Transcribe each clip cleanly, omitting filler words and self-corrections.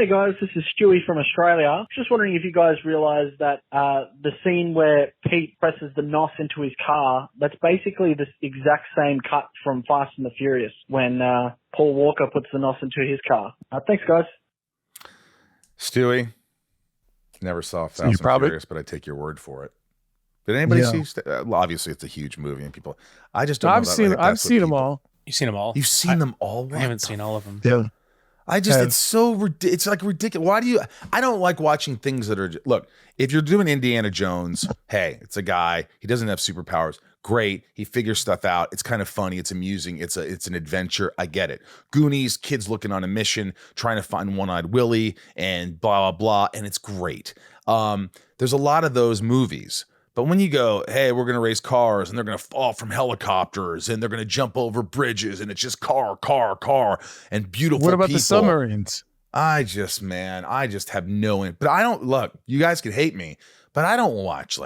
Hey guys, this is Stewie from Australia. Just wondering if you guys realise that the scene where Pete presses the NOS into his car, that's basically the exact same cut from Fast and the Furious when Paul Walker puts the NOS into his car. Thanks guys. Stewie, never saw Fast and Furious, but I take your word for it. Did anybody see? Well, obviously, it's a huge movie, and people. I just don't. I've seen them all. You've seen them all. You've seen them all. I haven't seen all of them. Yeah. It's so it's like ridiculous. Why do you? I don't like watching things that are. Look, if you're doing Indiana Jones, hey, it's a guy. He doesn't have superpowers. Great. He figures stuff out. It's kind of funny. It's amusing. It's an adventure. I get it. Goonies, kids looking on a mission, trying to find One-Eyed Willie, and blah blah blah, and it's great. There's a lot of those movies. But when you go, hey, we're going to race cars and they're going to fall from helicopters and they're going to jump over bridges and it's just car and beautiful What about people. the submarines? I just have no, but I don't, look, you guys can hate me, but I don't watch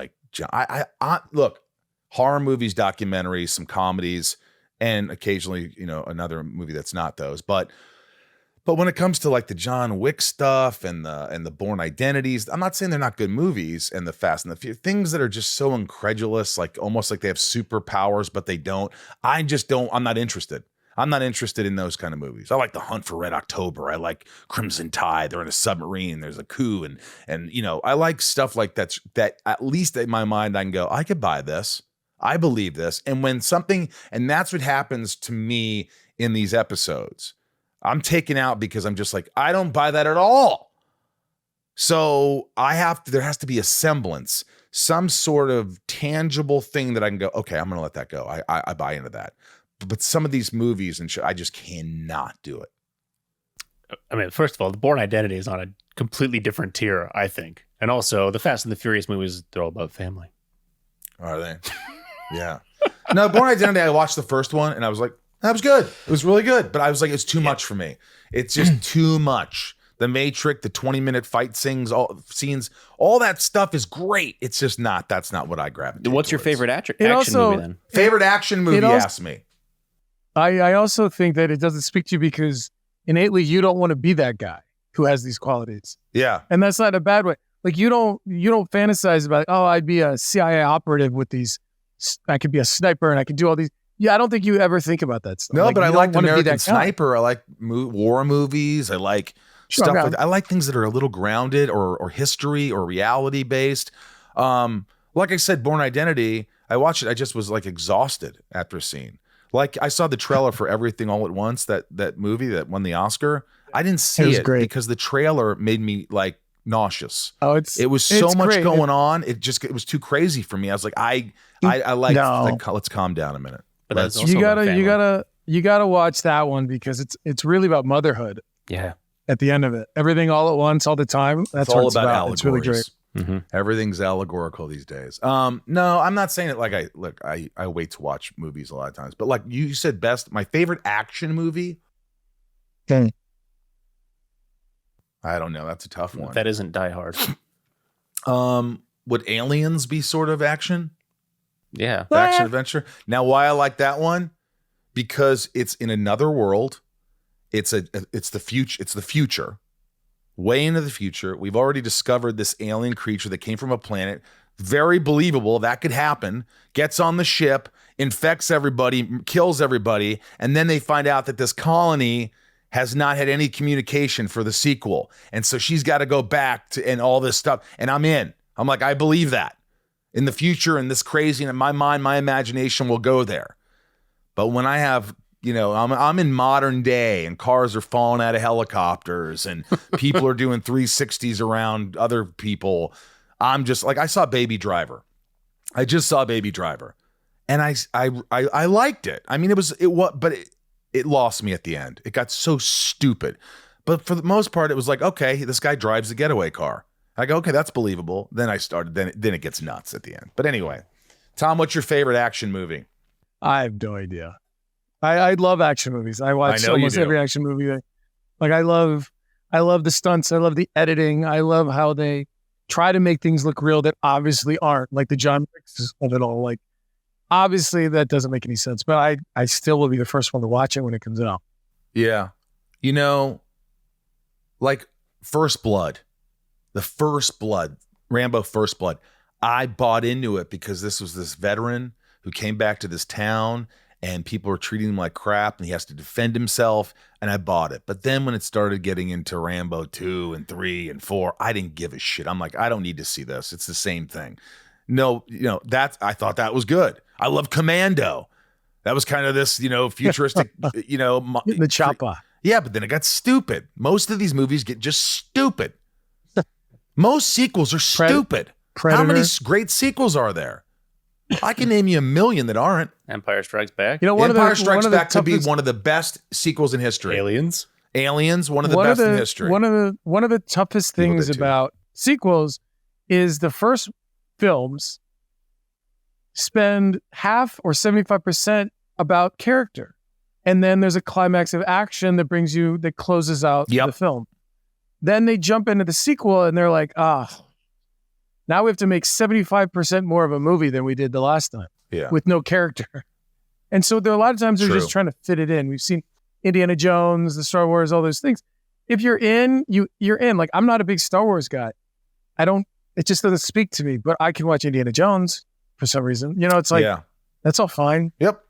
I look, horror movies, documentaries, some comedies, and occasionally, another movie that's not those. But when it comes to like the John Wick stuff and the Bourne Identities, I'm not saying they're not good movies, and the Fast and the Furious, things that are just so incredulous, like almost like they have superpowers, but they don't. I'm not interested. I'm not interested in those kind of movies. I like The Hunt for Red October. I like Crimson Tide. They're in a submarine. There's a coup. And I like stuff like that at least in my mind, I can go, I could buy this. I believe this. And and that's what happens to me in these episodes. I'm taken out because I'm just like, I don't buy that at all. So there has to be a semblance, some sort of tangible thing that I can go, okay, I'm going to let that go. I buy into that. But some of these movies and shit, I just cannot do it. I mean, first of all, the Bourne Identity is on a completely different tier, I think. And also the Fast and the Furious movies, they're all about family. Are they? Yeah. No, Bourne Identity, I watched the first one and I was like, that was good. It was really good. But I was like, it's too much for me. It's just too much. The Matrix, the 20-minute fight scenes, all that stuff is great. It's just that's not what I gravitate What's your towards. favorite action movie then? Favorite action movie, ask me. I also think that it doesn't speak to you because innately you don't want to be that guy who has these qualities. Yeah. And that's not a bad way. Like you don't fantasize about, I'd be a CIA operative with these, I could be a sniper and I could do all these. Yeah, I don't think you ever think about that stuff. No, but I like American Sniper. I like war movies. I like stuff like that. I like things that are a little grounded or history or reality based. Like I said, Bourne Identity, I watched it. I just was like exhausted after a scene. Like I saw the trailer for Everything All at Once, that movie that won the Oscar. I didn't see it because the trailer made me like nauseous. It was so much going on. It was too crazy for me. I was like, I like, let's calm down a minute. But that's also you gotta watch that one because it's really about motherhood. Yeah. At the end of it, everything all at once, all the time. That's all what it's about. Allegories. It's really great. Mm-hmm. Everything's allegorical these days. No, I'm not saying it like I wait to watch movies a lot of times, but like you said, best my favorite action movie. Okay. I don't know. That's a tough one. That isn't Die Hard. Would Aliens be sort of action? Yeah. Action adventure. Now, why I like that one? Because it's in another world. It's the future. It's the future. Way into the future. We've already discovered this alien creature that came from a planet. Very believable. That could happen. Gets on the ship, infects everybody, kills everybody, and then they find out that this colony has not had any communication for the sequel. And so she's got to go back to and all this stuff. And I'm in. I'm like, I believe that. In the future and this crazy, and in my mind, my imagination will go there. But when I have, I'm in modern day and cars are falling out of helicopters and people are doing 360s around other people. I'm just like, I saw Baby Driver. I just saw Baby Driver. And I liked it. I mean, it lost me at the end. It got so stupid. But for the most part, it was like, okay, this guy drives a getaway car. I go, okay, that's believable. Then then it gets nuts at the end. But anyway, Tom, what's your favorite action movie? I have no idea. I love action movies. I watch almost every action movie. Like I love the stunts. I love the editing. I love how they try to make things look real that obviously aren't, like the John Wicks of it all. Like obviously that doesn't make any sense, but I still will be the first one to watch it when it comes out. Yeah. Like First Blood, Rambo First Blood. I bought into it because this was this veteran who came back to this town and people were treating him like crap and he has to defend himself, and I bought it. But then when it started getting into Rambo 2 and 3 and 4, I didn't give a shit. I'm like, I don't need to see this. It's the same thing. No, I thought that was good. I love Commando. That was kind of this, futuristic, the chopper. Yeah, but then it got stupid. Most of these movies get just stupid. Most sequels are stupid. Predator. How many great sequels are there? I can name you a million that aren't. Empire Strikes Back. Empire Strikes Back could be one of the best sequels in history. Aliens, one of the best in history. One of the toughest things about sequels is the first films spend half or 75% about character. And then there's a climax of action that closes out the film. Then they jump into the sequel and they're like, now we have to make 75% more of a movie than we did the last time with no character. And so there are a lot of times they're just trying to fit it in. We've seen Indiana Jones, the Star Wars, all those things. If you're in, you're in. Like, I'm not a big Star Wars guy. It just doesn't speak to me, but I can watch Indiana Jones for some reason. It's like, that's all fine. Yep.